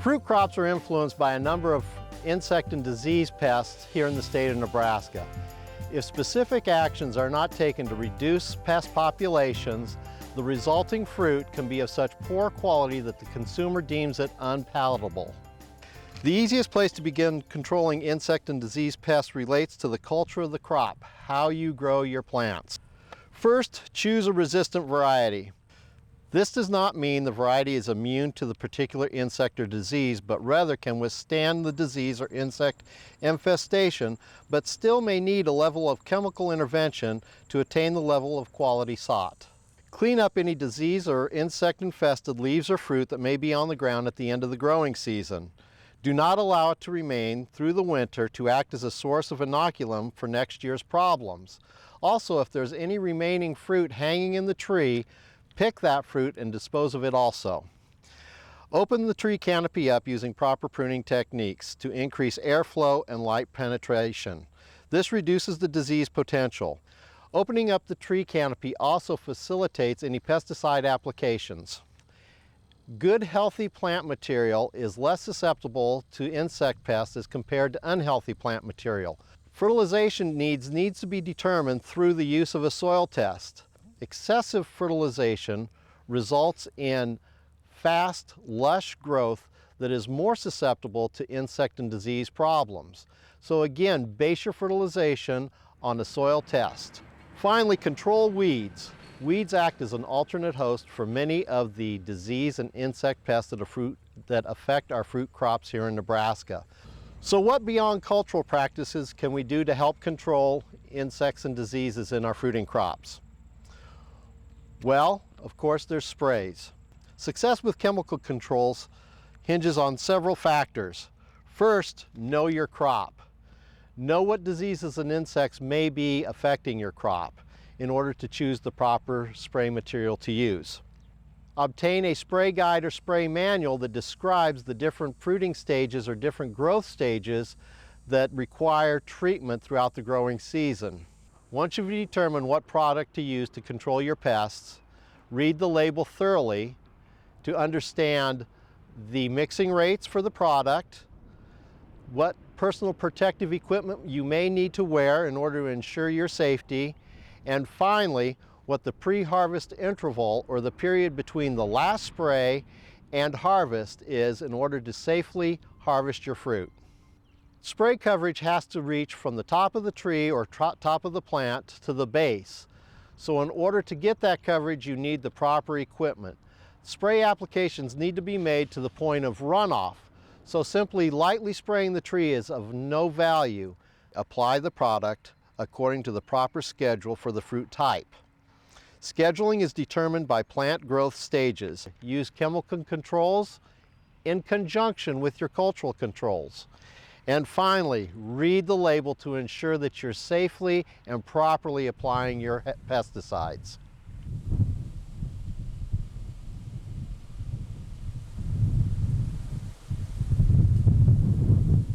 Fruit crops are influenced by a number of insect and disease pests here in the state of Nebraska. If specific actions are not taken to reduce pest populations, the resulting fruit can be of such poor quality that the consumer deems it unpalatable. The easiest place to begin controlling insect and disease pests relates to the culture of the crop, how you grow your plants. First, choose a resistant variety. This does not mean the variety is immune to the particular insect or disease, but rather can withstand the disease or insect infestation, but still may need a level of chemical intervention to attain the level of quality sought. Clean up any disease or insect-infested leaves or fruit that may be on the ground at the end of the growing season. Do not allow it to remain through the winter to act as a source of inoculum for next year's problems. Also, if there's any remaining fruit hanging in the tree, pick that fruit and dispose of it also. Open the tree canopy up using proper pruning techniques to increase airflow and light penetration. This reduces the disease potential. Opening up the tree canopy also facilitates any pesticide applications. Good, healthy plant material is less susceptible to insect pests as compared to unhealthy plant material. Fertilization needs to be determined through the use of a soil test. Excessive fertilization results in fast, lush growth that is more susceptible to insect and disease problems. So again, base your fertilization on a soil test. Finally, control weeds. Weeds act as an alternate host for many of the disease and insect pests that affect our fruit crops here in Nebraska. So what beyond cultural practices can we do to help control insects and diseases in our fruiting crops? Well, of course, there's sprays. Success with chemical controls hinges on several factors. First, know your crop. Know what diseases and insects may be affecting your crop in order to choose the proper spray material to use. Obtain a spray guide or spray manual that describes the different fruiting stages or different growth stages that require treatment throughout the growing season. Once you've determined what product to use to control your pests, read the label thoroughly to understand the mixing rates for the product, what personal protective equipment you may need to wear in order to ensure your safety, and finally, what the pre-harvest interval or the period between the last spray and harvest is in order to safely harvest your fruit. Spray coverage has to reach from the top of the tree or top of the plant to the base. So in order to get that coverage, you need the proper equipment. Spray applications need to be made to the point of runoff. So simply lightly spraying the tree is of no value. Apply the product according to the proper schedule for the fruit type. Scheduling is determined by plant growth stages. Use chemical controls in conjunction with your cultural controls. And finally, read the label to ensure that you're safely and properly applying your pesticides.